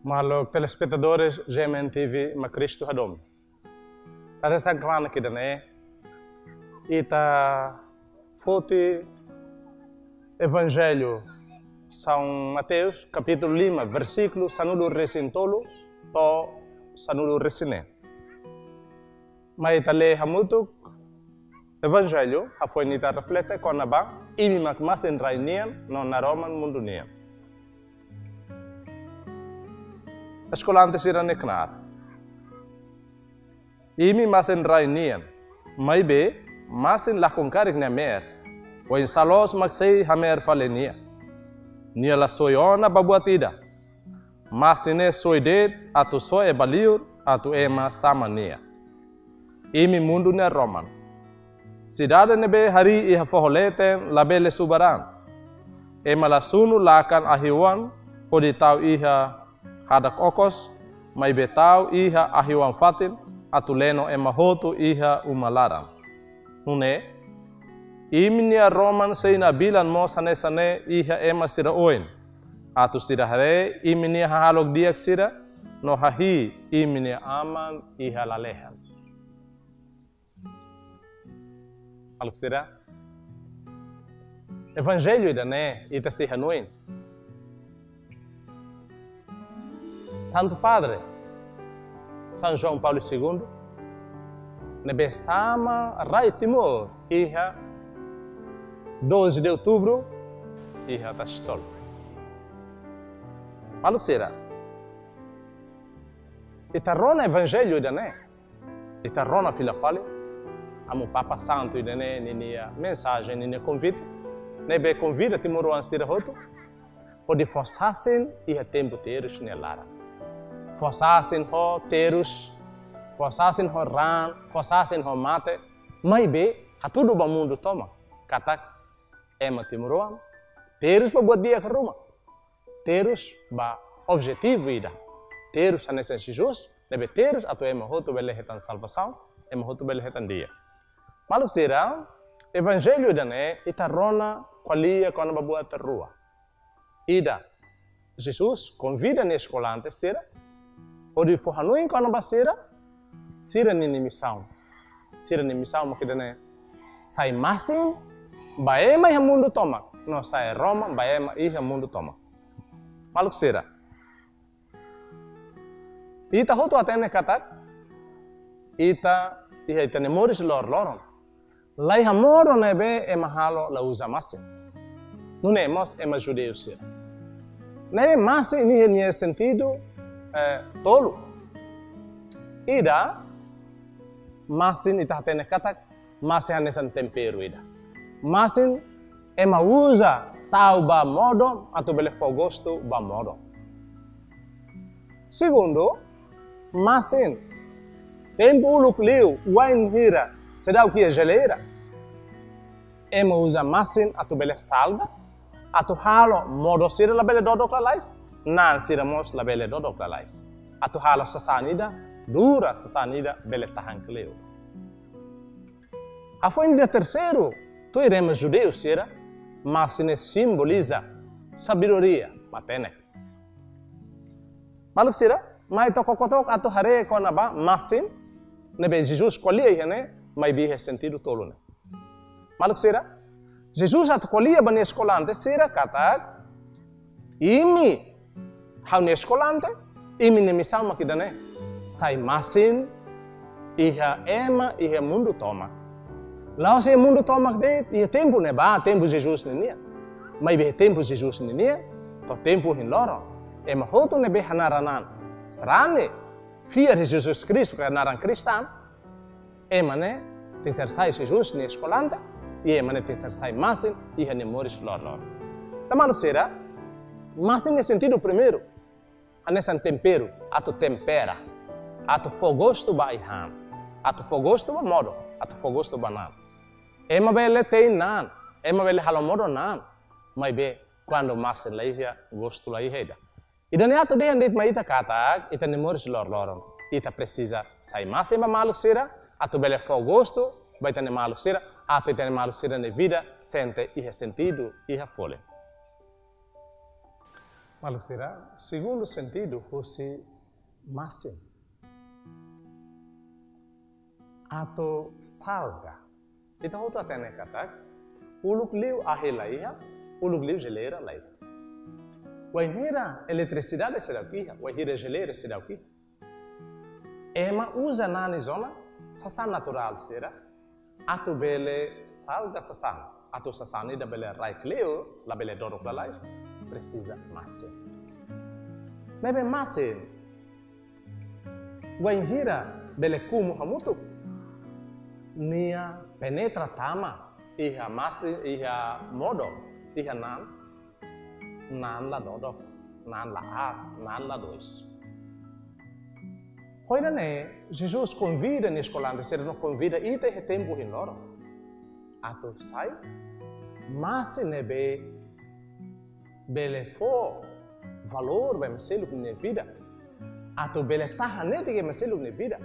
Malo telespectadores GMN TV ma Cristo Hadom. Tara sa kwana kidane ita foti Evangelho São Mateus capítulo 5 versículo sanudo recintolo to sanudo recine. Ma ita le hamutuk Evangelho ha foi nita reflete kona ba imi mak masen rainian non na Roman mundunian. Escolante sira neknar. Imi masen rainian. Mai be masen lakonkarik na mer. O in salos maksei hamer falenia. Nia la soiona babuatida. Masine soidet atu soe baliur atu ema samania. Imi mundo ne Roman. Cidade nebe hari iha foholeten labele subaran. Ema la sunu lakan ahiwan poditau iha hadak okos, mai betau iha ahiwan fatin, atuleno emahotu iha umalaran. Nune, iminia Roman seina bilan mo sane iha ema sira oin. Atu sira hare, iminia hahalog diak sira, no hahi iminia aman iha lalehan. Alok sira, Evangelho idane ita si hanuin. Santo Padre, São João Paulo II, nebe sama Rai Timor, iha 12 de outubro, iha tastol. Malu sira, ita rona Evangelho idane, ita rona filafale, amo Papa Santo idane ninia mensagem ninia convite, nebe convida Timor ansira roto, pode forçassem iha tempo teres nelara. Forçassem ho terus, forçassem ho ran, forçassem ho mate, mas be, a tudo o mundo toma. Katak, ema timuruam, terus ba buat dia ke rumah. Terus ba objetivo ida. Terus a nesse Jesus, nebe terus atau ema hotu bele hetan salvação, ema hotu bele hetan dia. Malu sira, Evangelho dane ita rona qualia quando ba buat rua. Ida, Jesus convida nesse colante sira, odi fo hanuin kono basira sira ni missão makidane sai masin baema iha mundo toma no sai Roma baema iha mundo toma maluk sira ita hoto atene katak ita itane moris loron lai hamoro nebe e mahalo la usa masin nune mos ema judeu sira nebe masin ni sentido tolo. Ida masin ita hatene katak masin hanesan tempero ida. Masin ema usa tau ba modo atau bele fogosto ba modo. Segundo, masin tempo uluk liu wine hira sedau kia geleira. Ema usa masin atau bele salda atau halo modo sira la bele dodok lalais. Nan siramos la bele dodok lalais. Atu halo sasanida, dura sasanida bele tahan keleu. Afo ainda terceiro, tu iremos judeu sira, mas ne simboliza sabedoria, matenek. Maluk sira, mai tokokotok atu hare konaba masin, nebe Jesus kolia ihane, mai bihe sentido tolo ne. Maluk sira, Jesus atu kolia bani escolante sira katak, imi hau ne escolante, imi ne misal makidane, sai masin, iha ema, iha mundo toma. Lao se mundo toma de, iha tempo ne ba, tempo Jesus ne nia. Mai be tempo Jesus ne nia, to tempo hin loro. Ema hoto ne be hanaranan. Serane, fiar Jesus Cristo que hanaran Kristan, ema ne, tem ser sai Jesus ne escolante, e ema ne tem ser sai masin, iha ne moris lor. Tamalo será, masin ne sentido primeiro, anesan tempero, atu tempera, atu fogosto ba ihan, atu fogosto ba modo, atu fogosto ba nan. Ema bele tei nan, ema bele halomodo nan, mai be quando massa laihia gosto laiheda. Idane atu dehan dit maita katak, ita nemoris loron, ita precisa sai massa ba maluk sira, atu bele fogosto, ba ita ne maluk sira, atu ita ne maluk sira ne vida, sente iha sentido, iha fole. Malucira, segundo sentido, fosse máximo. Ato salga. Então, outro até né, kata. Uluk liu ahelaia, uluk liu geleira laia. Wahira eletricidade será aqui, wahira geleira será aqui. Ema usa na zona, sasan natural será. Ato bele salga sasan. Ato sasan ida bele raik liu, la bele dorok lalais. Precisa máximo. Nebe máximo. Wahira bele kumu hamutu. Nia penetra tama. Iha máximo, iha modo, iha nan la dodo, nan la a, nan la dois. Hoje né, Jesus convida na escola, se ele não convida, ite é tempo em loro. Ato sai, mas nebe bele fo valor vai meselo na vida. Ato bele tahanete que meselo na vida.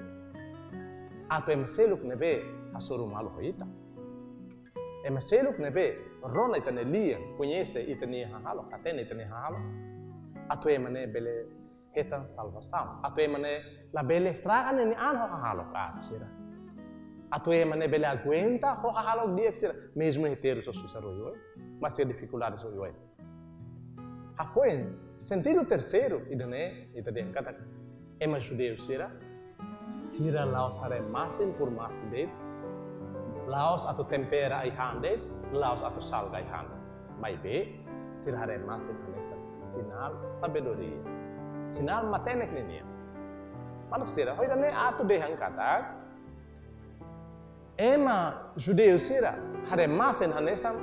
Ato meselo nebe asoro malo hoita. É meselo que nebe rona itane lia conhece itane halo atene itane halo ato é mané bele hetan salvação ato é mané la bele estraga ne anho halo katsira ato é mané bele aguenta ho halo dia que mesmo heteros so susaro mas se dificuldades so yo a foi sentido terceiro itane kata é mais judeu será tira lá os are máximo por máximo dele laos atau tempera ai hande, laos atau salga ai hande. Mai be, sirhare masih hanesa. Sinal sabedoria. Sinal matenek nenia. Manuk sira, hoi dane atu dehang kata. Ema judeu sira, hare masih hanesa.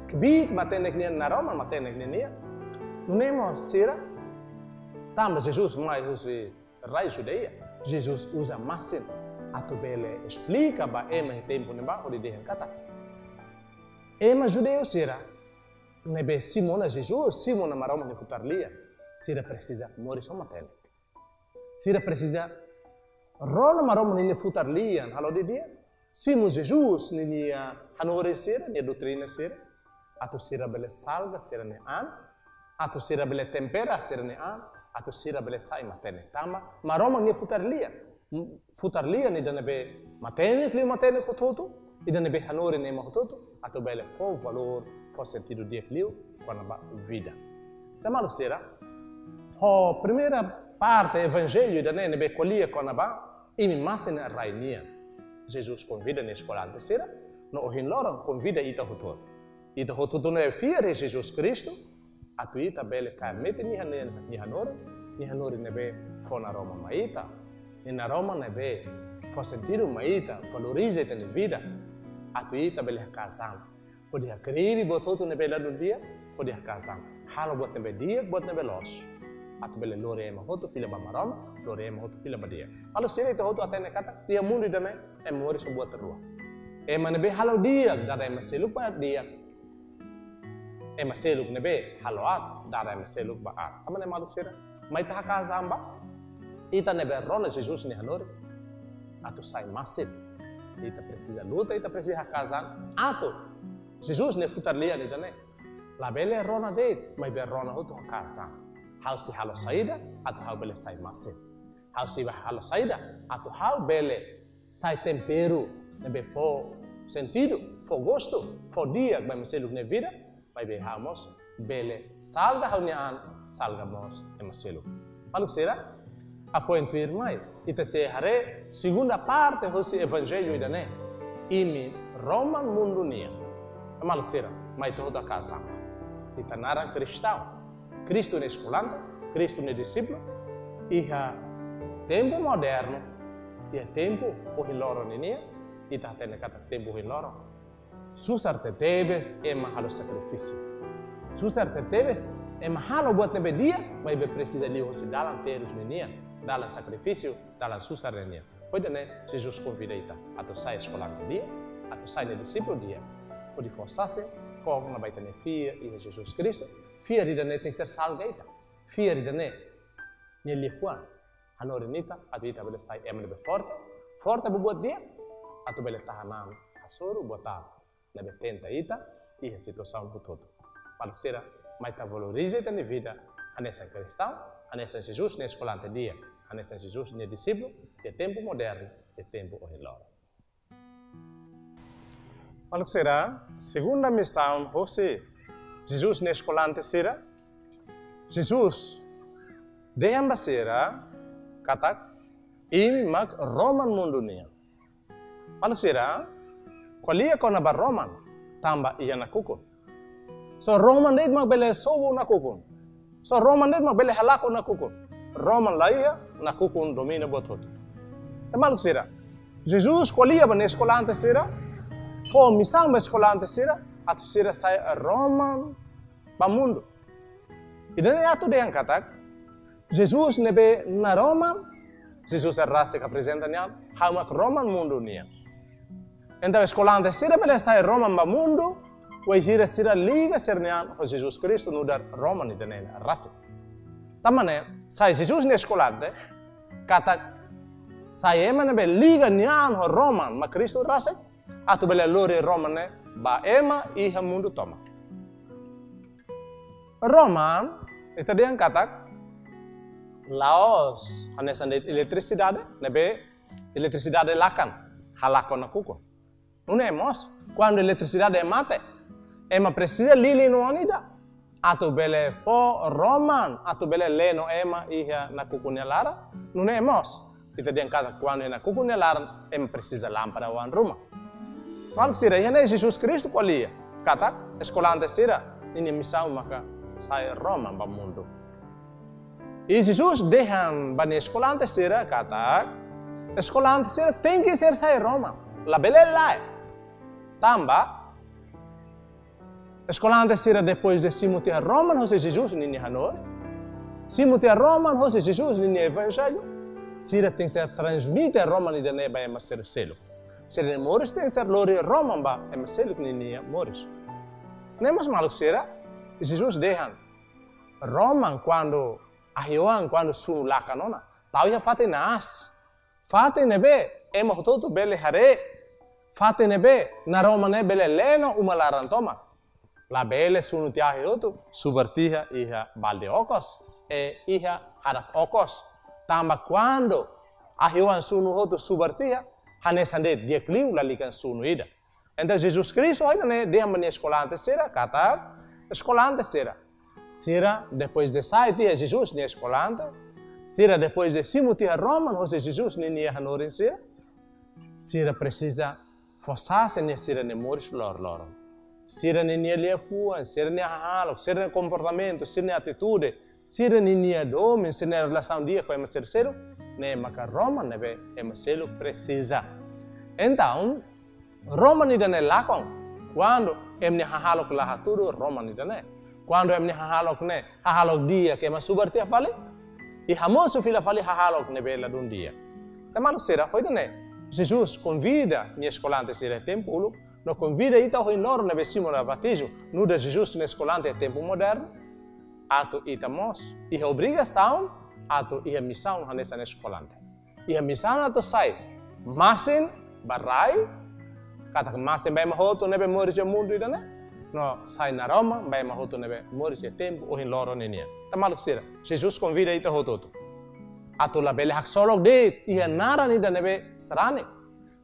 Kbik matenek nenia, naroman matenek nenia. Nunemo sira. Tamba Jesus mai husi rai judeia. Jesus usa masih. Atu bele explica ba ema em tempo neba ori de kata. Ema judeu sira. Nebe Simona Jesus, Simona maroma ne futarlia. Sira precisa mori soma tele. Sira precisa rola maroma ne futarlia, halo de dia. Simon Jesus ne hanore sira, ne doutrina sira. Atu sira bele salga sira ne an. Atu sira bele tempera sira ne an. Atu sira bele sai matene. Tama maroma ne futarlia. Futarlia ni dana be matene clio matene kototo e dana be hanore ne makototo ato bele fo valor fo sentido de clio quando ba vida. Tamalo sera ho primeira parte evangelho dana ne be colia quando ba imi masina rainia. Jesus convida na escola de sera no ohin loro convida ita hotor. Ita hotor no é fiare Jesus Cristo ato ita bele ka mete ni hanore ne be fo na Roma maita. E na Roma ne be, fa sentire maita, valoriza te ne vida, atuita bele casam. Pode acreditar bototo ne bela do dia, pode casam. Halo bot ne be dia, bot ne be los. Atu bele lorema hoto filha ba Roma, lorema hoto filha ba dia. Alo sire te hoto atene kata, dia mundo dame e mori so bot rua. E mane be halo dia, dada e maselu pa dia. E maselu ne be halo at, dada e maselu ba at. Amane malu sire, mai ta casam ba. Ita nebe rola Jesus ne hanor, ato sai massive. Ita precisa luta, ita precisa casar. Ato Jesus ne futarlia ne dane. La bele rona de, mai be rona hoto casa. How si halo saída, ato how bele sai massive. How si halo saída, ato how bele sai tempero, nebe fo sentido, fo gosto, fo dia, vai me selu ne vida, vai be hamos bele salga how ne an, salga mos e maselu. Malu será? A foi intuir mai. Ita se hare segunda parte hosi evangelho idane. Imi Roman mundo nia. Malu sera, mai toda casa. Ita naran cristão. Cristo ne escolante, Cristo ne discípulo. Iha tempo moderno. Iha tempo o hiloro nia. Ita tene kata tempo hiloro. Susar te tebes e mahalo sacrifício. Susar te tebes e mahalo buat nebe dia, mas be precisa li hosi dalam terus nia. Dalam sacrifício, dalam susarenia. Pode né, Jesus convida ita, atau sai escolar dia, atau sai ne discípulo dia. Pode forçar-se, como na baita ne fia e Jesus Cristo, fia de né tem que ser salga ita. Fia de né, ne lifuan. Hanorinita, atau ita bele sai emne be forte buat dia, atau bele tahanan, asoro botar, ne be tenta ita, e situação por todo. Para ser, mas ta valoriza ita ne vida, anessa cristão, anessa Jesus na escola ante dia, anessa Jesus na discípulo, de tempo moderno, de tempo orelhado. Malu será, segunda missão, você, Jesus na escola ante será, Jesus, dehamba será, katak, imi mag Roman mundo niya. Malu será, qualia ko na ba Roman, tamba iya na kukun. So Roman dit magbele sobo na kukun. So Roman dit magbele halako na kukun. Roman laia na kukun domina botot. Malu será, Jesus qualia ba na escola ante será, fo misang ba escola ante será, ato será sai Roman ba mundo. Idan é ato de katak, Jesus nebe na Roma, Jesus é raça que apresenta niya, hamak Roman mundo niya. Então a escola ante sira bele está em Roma ba mundo, o gira sira liga ser niya, o Jesus Cristo no dar Roma ni dene raça. Tamane, sai Jesus na escola ante, katak, sai ema nebe liga niya o Roma, ma Cristo raça, ato bele lori Roma ne, ba ema iha mundo toma. Roma, itu dia yang katak, Laos, hanesan eletricidade, nebe eletricidade lakan, halakon na kuko. Não é mos, quando eletricidade é mate, ema precisa lili no anida, atu bele fo Roman, atu bele leno ema iha na kuko nelara, não é mos. Itu dia yang katak, quando na kuko nelara, ema precisa lâmpada wan rumah. Kalau sira, ia é Jesus Cristo qualia, katak, escolante sira, ini missão maka sai Roma ba mundo. E Jesus deixam ba na escola ante sira kata, escola ante sira tem que ser sai Roma. La bele lá. Tamba. Escola ante sira depois de simuti a Roma, não se Jesus nem Hanoi. Simuti a Roma, não se Jesus nem evangelho. Sira tem que ser transmite a Roma nem de neba é ser selo. Sira de Moris tem que ser lori Roma ba é selo nem Moris. Nem mais maluco sira. Jesus deixa Roma quando ahiwan quando su lakanona tau ya fate nas fate nebe ema hototo bele hare fate nebe na Roma ne bele leno umalaran toma la bele sunu tia hoto subartiha iha balde okos e iha harak okos tamba quando ahiwan sunu hoto subartiha hanesande diekliu lalikan sunu ida então Jesus Cristo ainda ne deixa mania escolante será kata escolante será. Será depois de sair de Jesus nem escolante. Será depois de simutir a Roma, ou seja, Jesus nem hanorin será. Será precisa forçar-se nem será nem moris lor. Será nem ele fuan, será nem halo, será nem comportamento, será nem atitude, será nem domínio, será nem relação dia com o terceiro, nem maca Roma nebe emacelo precisa. Então, Roma nem dane lakon quando emne hahalok lah tudo Roma ni dane quando emne hahalok ne hahalok dia que mas subarti afale e hamoso fila fale hahalok ne bela dun dia tamano será foi dane Jesus convida ni escolante sira tempo no convida ita ho loro ne besimo na batismo no de Jesus ne escolante tempo moderno ato itamos e a obrigação ato e a missão hanesa ne escolante e a missão ato sai masin barai kata mas bem mahoto nebe moris o mundo ida né no sai na Roma bem mahoto nebe moris o tempo o loro nenia tamaluk sira Jesus convida ita hototo ato la bele hak solok de ia nara ni da nebe sarane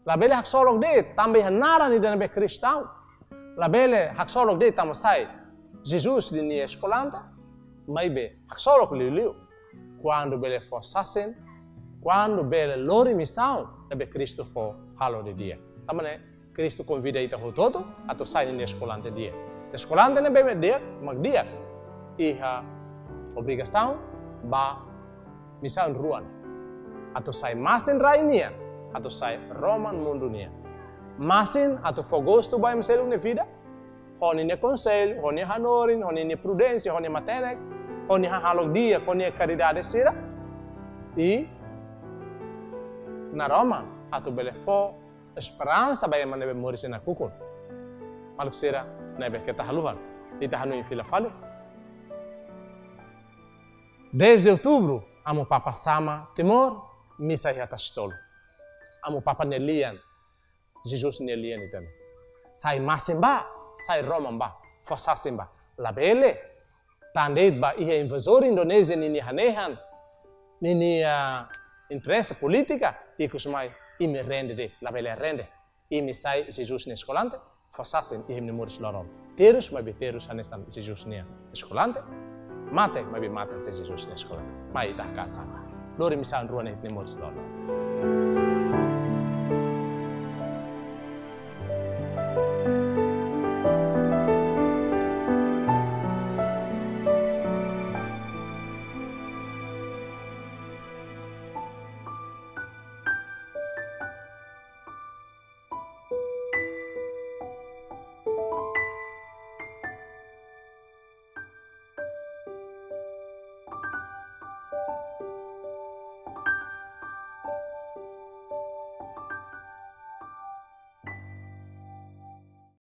la bele hak solok de tambe nara ni da nebe cristão la bele hak solok de tam sai Jesus di ni escolanta maibe hak solok liu quando bele forçassem quando bele lori missão nebe Cristo fo halo de dia tamane Cristo convida ita hototo atau sai ni escolante dia. Escolante ne bebe dia, mag dia. Iha obrigação ba missão ruan. Atau sai masin rainia, atau sai Roman mundo nia. Masin atau fogosto ba emselu ne vida. Honi ne conselho, honi hanorin, honi ne prudência, honi matenek, honi halog dia, honi caridade sira. E na Roma atau belefo esperança vai manebe moris na kukun. Maluk sira nebe ketahaluhan. Itahanu em fila falo. 10 de outubro, amo papa sama Timor, missa hiata stolo. Amo papa Nelian, Jesus Nelian itame. Sai masimba, sai Roma ba, forçasimba. La bele, tandeit ba iha invasor Indonesia nini hanehan, nini interesse politica, ikus mai imi rende de, la bela rende, imi sai Jesus ne escolante, fasasin ihim ne muris lorom. Terus mai terus hanesan Jesus ne escolante, mate mai mate Jesus ne escolante. Mai dah kasama. Lori misal ruane ne muris lorom.